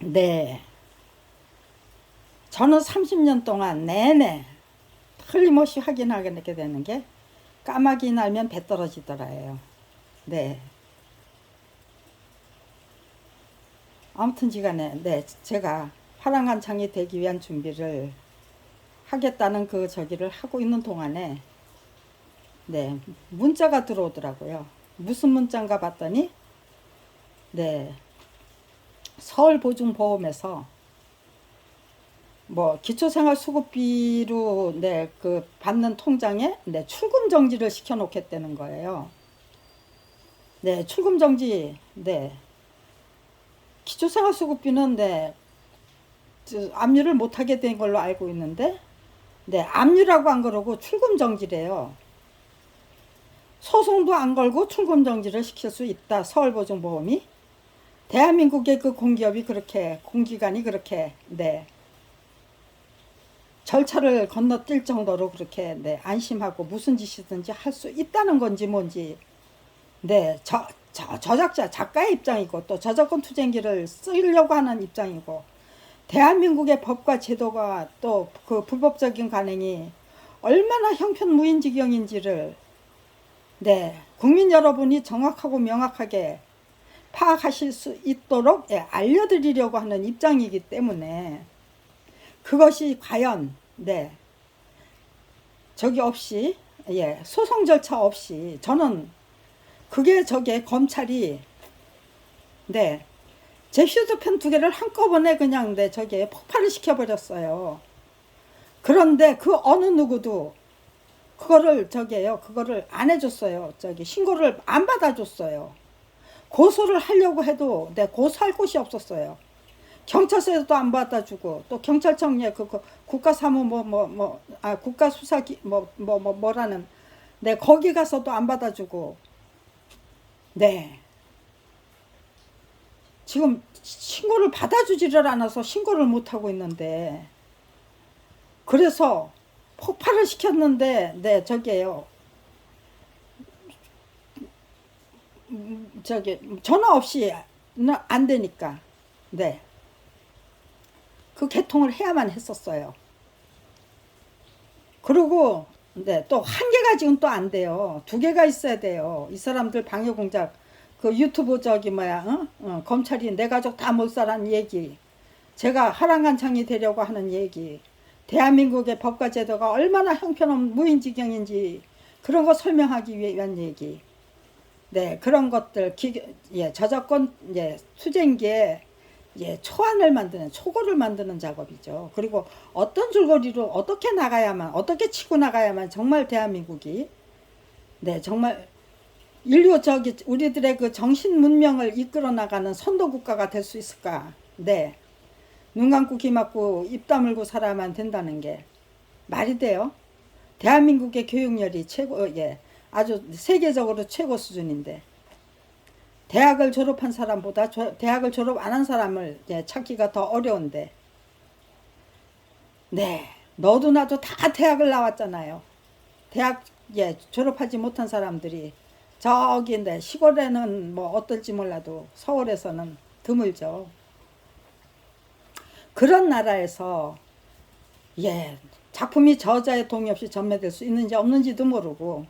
네. 저는 30년 동안 내내 틀림없이 확인하게 되는 게 까마귀 날면 배 떨어지더라예요. 네. 아무튼 지간에 네, 제가 화랑간창이 되기 위한 준비를 하겠다는 그 저기를 하고 있는 동안에 네, 문자가 들어오더라고요. 무슨 문자인가 봤더니 네, 서울보증보험에서 뭐 기초생활수급비로 네, 그 받는 통장에 네, 출금 정지를 시켜 놓겠다는 거예요. 네, 출금 정지. 네. 기초생활수급비는 네, 압류를 못 하게 된 걸로 알고 있는데 네, 압류라고 안 그러고 출금 정지래요. 소송도 안 걸고 출금 정지를 시킬 수 있다. 서울보증보험이. 대한민국의 그 공기업이 그렇게 공기관이 그렇게 네, 절차를 건너뛸 정도로 그렇게 네, 안심하고 무슨 짓이든지 할 수 있다는 건지 뭔지 네, 저작자 작가의 입장이고 또 저작권 투쟁기를 쓰려고 하는 입장이고 대한민국의 법과 제도가 또 그 불법적인 관행이 얼마나 형편무인지경인지를 네, 국민 여러분이 정확하고 명확하게 파악하실 수 있도록 예, 알려드리려고 하는 입장이기 때문에 그것이 과연 네, 저기 없이 예, 소송 절차 없이 저는 그게 저게 검찰이 네, 제 휴대폰 두 개를 한꺼번에 그냥 네, 저게 폭발을 시켜버렸어요. 그런데 그 어느 누구도 그거를 저게요, 그거를 안 해줬어요. 저기 신고를 안 받아줬어요. 고소를 하려고 해도 네, 고소할 곳이 없었어요. 경찰서에서도 안 받아주고 또 경찰청에 그 국가사무 국가수사기 뭐라는 네, 거기 가서도 안 받아주고 네, 지금 신고를 받아주지를 않아서 신고를 못 하고 있는데 그래서 폭발을 시켰는데 네, 저기에요, 저기 전화 없이 안 되니까 네, 그 개통을 해야만 했었어요. 그리고 네, 또 한 개가 지금 또 안 돼요. 두 개가 있어야 돼요. 이 사람들 방해 공작 그 유튜브 저기 뭐야 검찰이 내 가족 다 몰살한 얘기, 제가 화랑간창이 되려고 하는 얘기, 대한민국의 법과 제도가 얼마나 형편없는 무인지경인지 그런 거 설명하기 위한 얘기. 네, 그런 것들 예, 저작권 예, 수쟁기에 예, 초안을 만드는 초고를 만드는 작업이죠. 그리고 어떤 줄거리로 어떻게 나가야만 어떻게 치고 나가야만 정말 대한민국이 네, 정말 인류 저기 우리들의 그 정신 문명을 이끌어 나가는 선도 국가가 될 수 있을까? 네. 눈 감고 귀 막고 입 다물고 살아야만 된다는 게 말이 돼요? 대한민국의 교육열이 최고 예, 아주 세계적으로 최고 수준인데 대학을 졸업한 사람보다 대학을 졸업 안 한 사람을 예, 찾기가 더 어려운데 네, 너도 나도 다 대학을 나왔잖아요. 대학 예, 졸업하지 못한 사람들이 저기인데 시골에는 뭐 어떨지 몰라도 서울에서는 드물죠. 그런 나라에서 예, 작품이 저자의 동의 없이 전매될 수 있는지 없는지도 모르고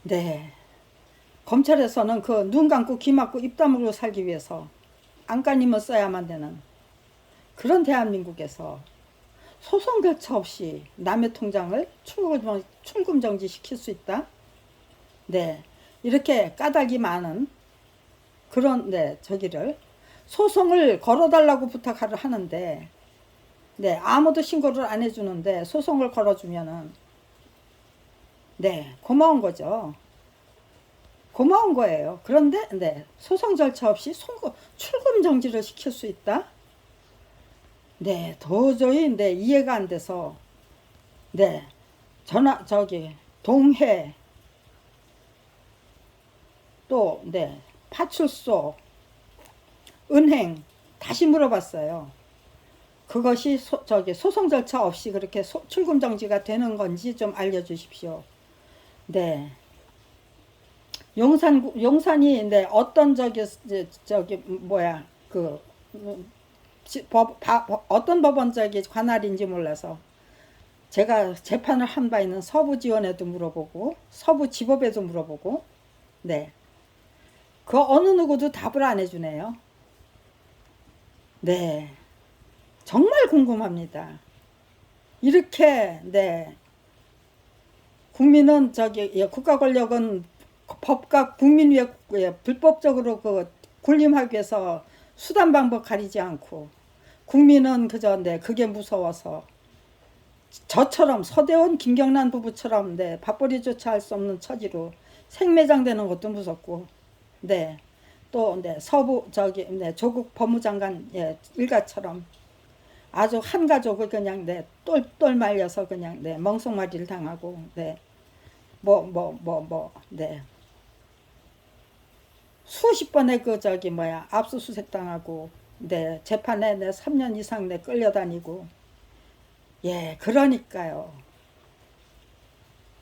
네, 검찰에서는 그 눈 감고 귀 막고 입 다물고 살기 위해서 안간힘을 써야만 되는 그런 대한민국에서 소송 절차 없이 남의 통장을 출금 정지시킬 수 있다? 네, 이렇게 까닭이 많은 그런 네, 저기를 소송을 걸어달라고 부탁을 하는데 네, 아무도 신고를 안 해주는데 소송을 걸어주면은 네, 고마운 거죠. 고마운 거예요. 그런데 네, 소송 절차 없이 출금 정지를 시킬 수 있다? 네, 도저히 네, 이해가 안 돼서 네, 저기 동해 또 네, 파출소, 은행 다시 물어봤어요. 그것이 저기 소송 절차 없이 그렇게 출금 정지가 되는 건지 좀 알려주십시오. 네, 용산이 네, 어떤 저기 뭐야 그 어떤 법원 저기 관할인지 몰라서 제가 재판을 한 바 있는 서부지원에도 물어보고 서부지법에도 물어보고 네, 그 어느 누구도 답을 안 해주네요. 네, 정말 궁금합니다. 이렇게 네, 국민은 저기 국가 권력은 법과 국민 위에 불법적으로 그 군림하기 위해서 수단 방법 가리지 않고 국민은 그저 네, 그게 무서워서 저처럼 서대원 김경란 부부처럼 네, 밥벌이조차 할 수 없는 처지로 생매장 되는 것도 무섭고 네, 또 네, 서부 저기 네, 조국 법무장관 예, 일가처럼 아주 한 가족을 그냥 네, 똘똘 말려서 그냥 네, 멍석마리를 당하고 네, 네, 수십 번의 그 저기 뭐야 압수수색 당하고 네, 재판에 네, 3년 이상 네, 끌려다니고 예, 그러니까요.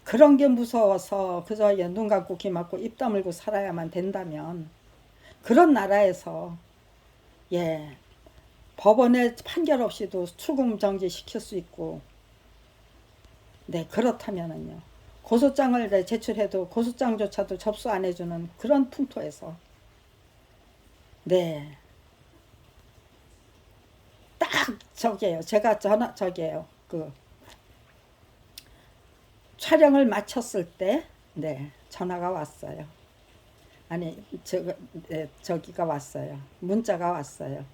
그런 게 무서워서 그저 예, 눈 감고 귀 막고 입 다물고 살아야만 된다면 그런 나라에서 예, 법원의 판결 없이도 출국 정지 시킬 수 있고 네, 그렇다면은요. 고소장을 네, 제출해도 고소장조차도 접수 안 해주는 그런 풍토에서 네, 딱 저기에요. 제가 저기에요. 그 촬영을 마쳤을 때 네, 전화가 왔어요. 아니 네, 저기가 왔어요. 문자가 왔어요.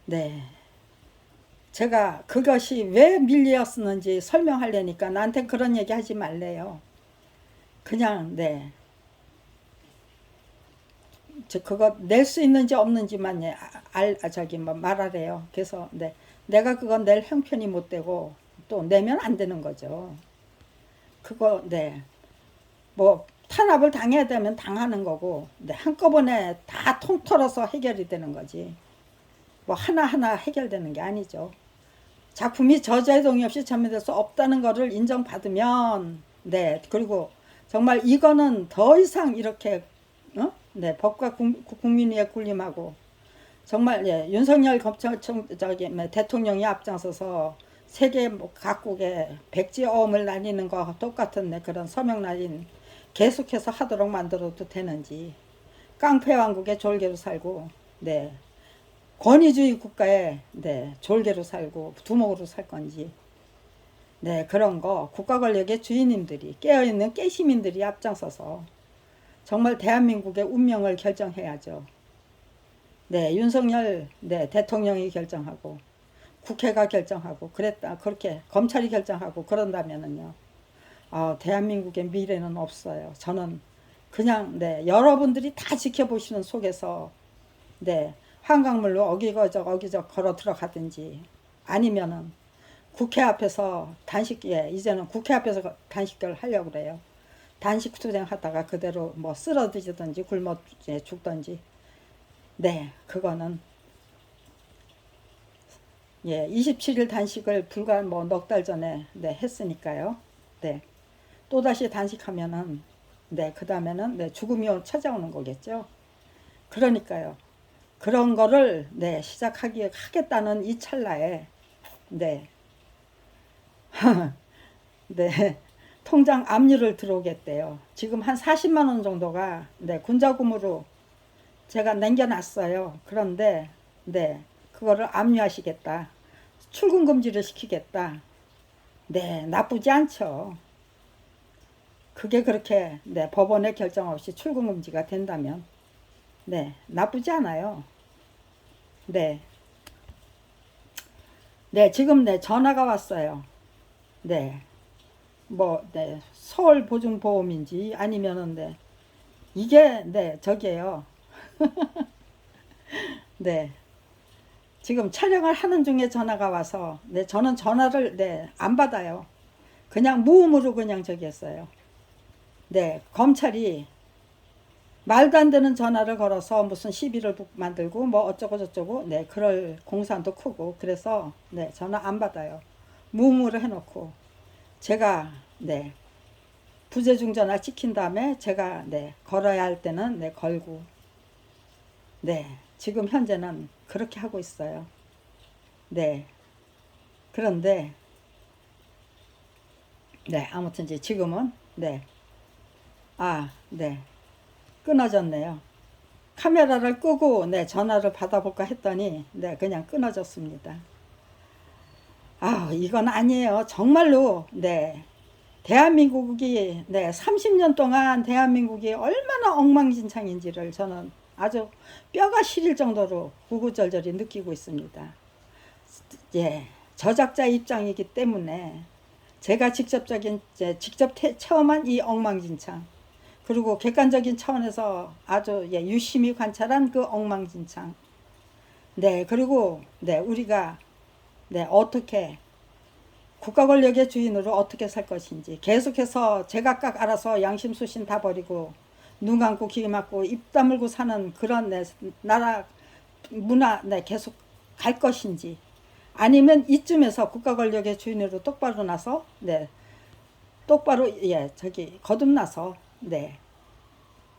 네. 제가 그것이 왜 밀리었는지 설명하려니까 나한테 그런 얘기 하지 말래요. 그냥 네. 저 그거 낼 수 있는지 없는지만 예, 저기 뭐 말하래요. 그래서 네. 내가 그건 낼 형편이 못 되고 또 내면 안 되는 거죠. 그거 네. 뭐 탄압을 당해야 되면 당하는 거고 네. 한꺼번에 다 통틀어서 해결이 되는 거지. 뭐 하나하나 해결되는 게 아니죠. 작품이 저자의 동의 없이 전매될 수 없다는 것을 인정받으면 네, 그리고 정말 이거는 더 이상 이렇게 네, 법과 국민 위에 군림하고 정말 예, 윤석열 검찰청 저기 대통령이 앞장서서 세계 각국에 백지어음을 날리는 거와 똑같은 네, 그런 서명 날린 계속해서 하도록 만들어도 되는지 깡패 왕국에 졸개로 살고 네, 권위주의 국가에 네, 졸개로 살고 두목으로 살 건지 네, 그런 거 국가 권력의 주인님들이 깨어있는 깨시민들이 앞장서서 정말 대한민국의 운명을 결정해야죠. 네, 윤석열 네, 대통령이 결정하고 국회가 결정하고 그렇게 검찰이 결정하고 그런다면은요. 대한민국의 미래는 없어요. 저는 그냥 네, 여러분들이 다 지켜보시는 속에서 네, 한강물로 어기적 걸어 들어가든지 아니면은 국회 앞에서 이제는 국회 앞에서 단식을 하려고 그래요. 단식 투쟁 하다가 그대로 뭐 쓰러지든지 굶어 죽든지 네, 그거는 예, 27일 단식을 불과 뭐 넉 달 전에 네, 했으니까요. 네. 또다시 단식하면은 네, 그다음에는 네, 죽음이 찾아오는 거겠죠. 그러니까요. 그런 거를 네, 하겠다는 이 찰나에 네. 네. 통장 압류를 들어오겠대요. 지금 한 40만 원 정도가 네, 군자금으로 제가 남겨놨어요. 그런데 네, 그거를 압류하시겠다. 출금 금지를 시키겠다. 네, 나쁘지 않죠. 그게 그렇게 네, 법원의 결정 없이 출금 금지가 된다면 네, 나쁘지 않아요. 네. 네, 지금 네, 전화가 왔어요. 네. 네, 서울 보증보험인지 아니면은 네, 이게 네, 저기에요. 네. 지금 촬영을 하는 중에 전화가 와서 네, 저는 전화를 네, 안 받아요. 그냥 무음으로 그냥 저기 했어요. 네, 검찰이 말도 안 되는 전화를 걸어서 무슨 시비를 만들고 뭐 어쩌고 저쩌고 네, 그럴 공산도 크고 그래서 네, 전화 안 받아요. 무음으로 해놓고 제가 네, 부재중전화 찍힌 다음에 제가 네, 걸어야 할 때는 네, 걸고 네, 지금 현재는 그렇게 하고 있어요. 네. 그런데 네, 아무튼 이제 지금은 네. 네. 끊어졌네요. 카메라를 끄고 네, 전화를 받아볼까 했더니 네, 그냥 끊어졌습니다. 이건 아니에요. 정말로 네. 대한민국이 네, 30년 동안 대한민국이 얼마나 엉망진창인지를 저는 아주 뼈가 시릴 정도로 구구절절히 느끼고 있습니다. 예, 저작자 입장이기 때문에 제가 직접 체험한 이 엉망진창, 그리고 객관적인 차원에서 아주 예, 유심히 관찰한 그 엉망진창, 네, 그리고 네, 우리가 네, 어떻게 국가 권력의 주인으로 어떻게 살 것인지 계속해서 제각각 알아서 양심수신 다 버리고 눈 감고 귀 막고 입 다물고 사는 그런 네, 나라 문화 네, 계속 갈 것인지, 아니면 이쯤에서 국가 권력의 주인으로 똑바로 나서 네, 똑바로 예, 거듭나서 네,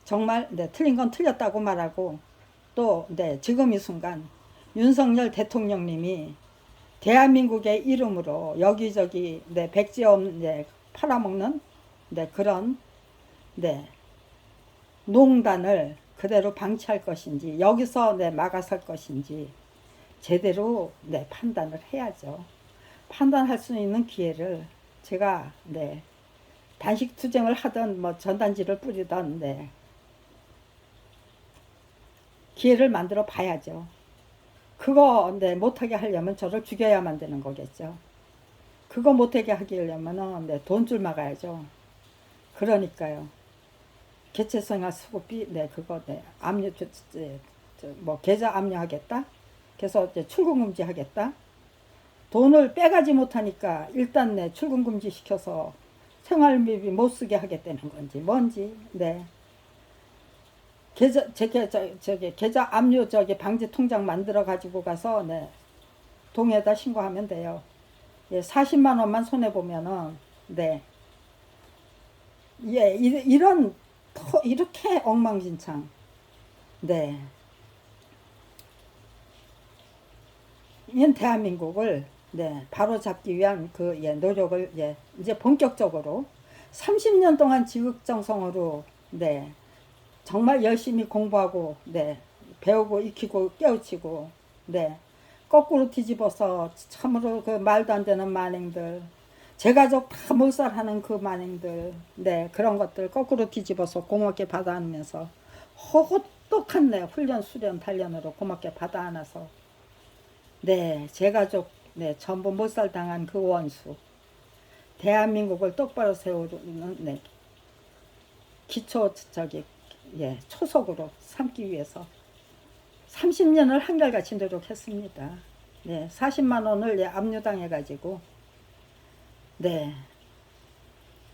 정말 네, 틀린 건 틀렸다고 말하고, 또 네, 지금 이 순간 윤석열 대통령님이 대한민국의 이름으로 여기저기 네, 백지엄 네, 팔아먹는 네, 그런 네, 농단을 그대로 방치할 것인지 여기서 네, 막아설 것인지 제대로 네, 판단을 해야죠. 판단할 수 있는 기회를 제가 네, 단식 투쟁을 하던 뭐 전단지를 뿌리던 네, 기회를 만들어 봐야죠. 그거 네, 못하게 하려면 저를 죽여야만 되는 거겠죠. 그거 못하게 하기 하려면 네, 돈줄 막아야죠. 그러니까요. 개체성화 수급비 네, 그거 네, 압류 뭐 계좌 압류하겠다. 그래서 이제 출금 금지하겠다. 돈을 빼가지 못하니까 일단 네, 출금 금지 시켜서 생활비비 못 쓰게 하겠다는 건지 뭔지 네. 계좌 압류 방지 통장 만들어 가지고 가서 네, 동에다 신고하면 돼요. 예, 40만 원만 손해 보면은 네, 예, 이런 이렇게 엉망진창 네, 이 대한민국을 네, 바로 잡기 위한 그 예, 노력을 예, 이제 본격적으로 30년 동안 지극정성으로 네, 정말 열심히 공부하고 네, 배우고 익히고 깨우치고 네, 거꾸로 뒤집어서 참으로 그 말도 안 되는 만행들, 제 가족 다 몰살하는 그 만행들 네, 그런 것들 거꾸로 뒤집어서 고맙게 받아 안으면서 혹독한 네, 훈련 수련 단련으로 고맙게 받아 안아서 네, 제 가족 네, 전부 몰살당한 그 원수 대한민국을 똑바로 세우는 네, 기초 예, 초석으로 삼기 위해서 30년을 한결같이 노력했습니다. 네, 40만 원을 예, 압류당해가지고 네,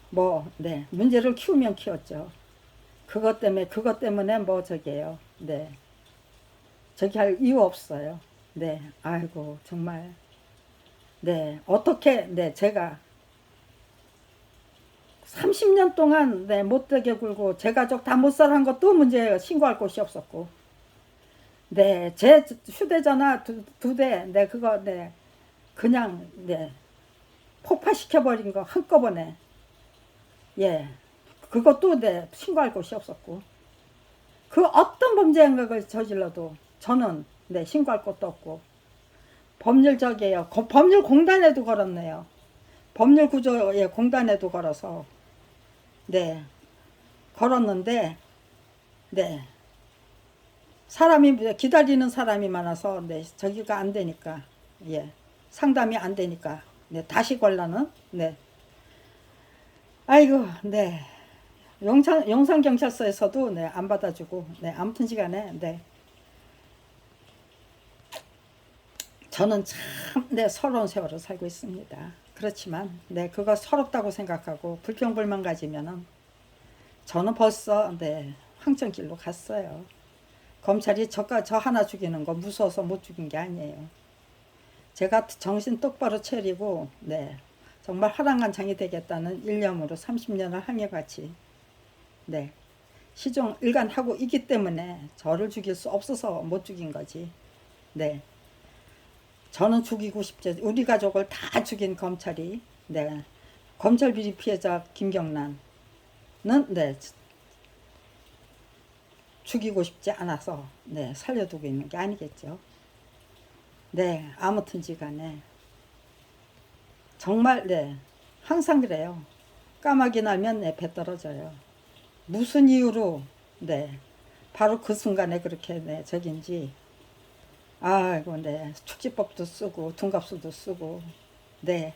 뭐 네, 문제를 키우면 키웠죠. 그것 때문에 뭐 네, 할 이유 없어요. 네, 아이고 정말 네, 어떻게 네, 제가 30년 동안 네, 못되게 굴고 제 가족 다 못살한 것도 문제예요. 신고할 곳이 없었고 네, 제 휴대전화 두 대, 네, 그거, 네, 그냥, 네, 폭파시켜버린 거 한꺼번에, 예, 그것도, 네, 신고할 곳이 없었고, 그 어떤 범죄 행각을 저질러도 저는, 네, 신고할 곳도 없고, 법률 공단에도 걸었네요. 법률 구조의 공단에도 걸어서, 네, 걸었는데, 네, 기다리는 사람이 많아서 네, 저기가 안 되니까 예, 상담이 안 되니까 네, 다시 걸라는 네, 아이고 네, 영상 경찰서에서도 네, 안 받아주고 네, 아무튼 시간에 네, 저는 참 네, 서러운 세월을 살고 있습니다. 그렇지만 네, 그거 서럽다고 생각하고 불평불만 가지면은 저는 벌써 네, 황천길로 갔어요. 검찰이 저 하나 죽이는 거 무서워서 못 죽인 게 아니에요. 제가 정신 똑바로 차리고 네, 정말 화랑간창이 되겠다는 일념으로 30년을 항해같이 네 시종 일관하고 있기 때문에 저를 죽일 수 없어서 못 죽인 거지. 네, 저는 죽이고 싶지. 우리 가족을 다 죽인 검찰이 네 검찰 비리 피해자 김경란은 네 죽이고 싶지 않아서 네 살려두고 있는 게 아니겠죠. 네, 아무튼지간에 정말 네 항상 그래요. 까마귀 날면 네, 배 떨어져요. 무슨 이유로 네 바로 그 순간에 그렇게 네 적인지 아이고 네 축지법도 쓰고 둔갑수도 쓰고 네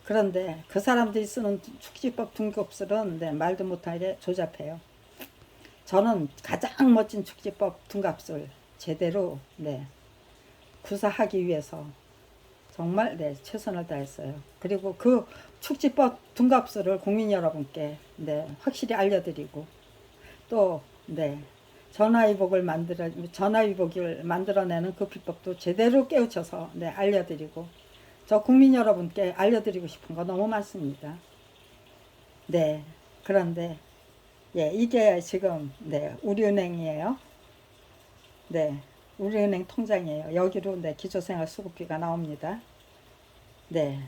그런데 그 사람들이 쓰는 축지법 둔갑술은 네 말도 못하게 조잡해요. 저는 가장 멋진 축지법 둔갑술 제대로 네 구사하기 위해서 정말 네 최선을 다했어요. 그리고 그 축지법 둔갑술을 국민 여러분께 네 확실히 알려드리고 또 네 전화위복을 만들어내는 그 비법도 제대로 깨우쳐서 네 알려드리고 저 국민 여러분께 알려드리고 싶은 거 너무 많습니다. 네 그런데 예 이게 지금 네 우리은행이에요. 네 우리은행 통장이에요. 여기로 네 기초생활수급비가 나옵니다. 네.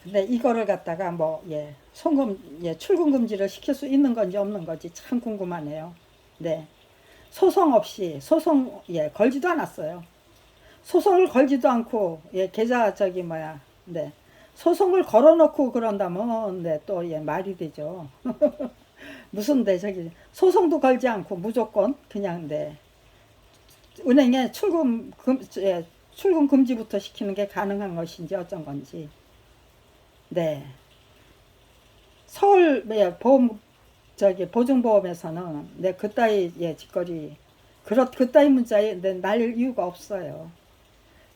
근데 이거를 갖다가 뭐, 예, 송금, 예, 출금 금지를 시킬 수 있는 건지 없는 건지 참 궁금하네요. 네. 소송 없이, 예, 걸지도 않았어요. 소송을 걸지도 않고, 예, 계좌, 네. 소송을 걸어놓고 그런다면, 네, 또, 예, 말이 되죠. 무슨, 네, 소송도 걸지 않고 무조건 그냥, 네. 은행에 출금 금지부터 시키는 게 가능한 것인지 어쩐 건지. 네. 서울 보험 보증보험에서는 네 그따위 예 짓거리 그따위 문자에 네, 날릴 이유가 없어요.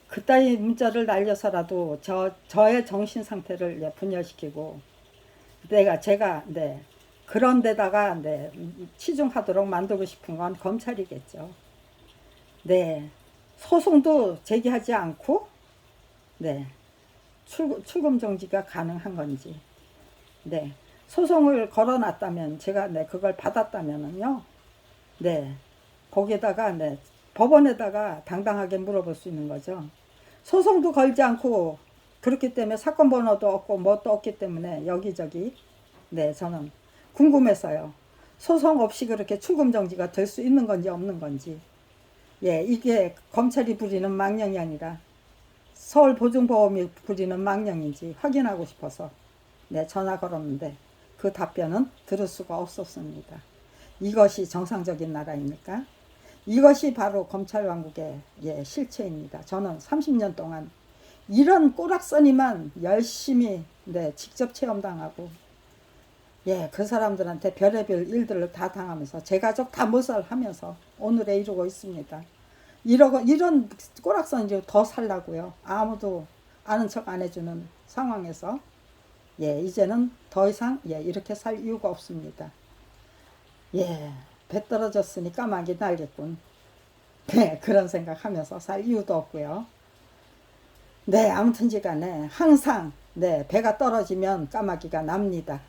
그따위 문자를 날려서라도 저의 정신 상태를 예, 분열시키고 제가 네 그런 데다가 네 치중하도록 만들고 싶은 건 검찰이겠죠. 네 소송도 제기하지 않고 네 출금 정지가 가능한 건지 네 소송을 걸어놨다면 제가 네 그걸 받았다면은요 네 거기에다가 네 법원에다가 당당하게 물어볼 수 있는 거죠. 소송도 걸지 않고 그렇기 때문에 사건 번호도 없고 뭣도 없기 때문에 여기저기 네 저는 궁금해서요. 소송 없이 그렇게 출금 정지가 될 수 있는 건지 없는 건지 예 이게 검찰이 부리는 망령이 아니라 서울보증보험이 부리는 망령인지 확인하고 싶어서 네 전화 걸었는데 그 답변은 들을 수가 없었습니다. 이것이 정상적인 나라입니까? 이것이 바로 검찰왕국의 예, 실체입니다. 저는 30년 동안 이런 꼬락서니만 열심히 네, 직접 체험당하고 예, 그 사람들한테 별의별 일들을 다 당하면서 제 가족 다 모살하면서 오늘에 이루고 있습니다. 이런 꼬락서니 더 살라고요. 아무도 아는 척 안 해주는 상황에서 예, 이제는 더 이상 예, 이렇게 살 이유가 없습니다. 예, 배 떨어졌으니 까마귀 날겠군. 네, 그런 생각하면서 살 이유도 없고요. 네, 아무튼지간에 항상 네 배가 떨어지면 까마귀가 납니다.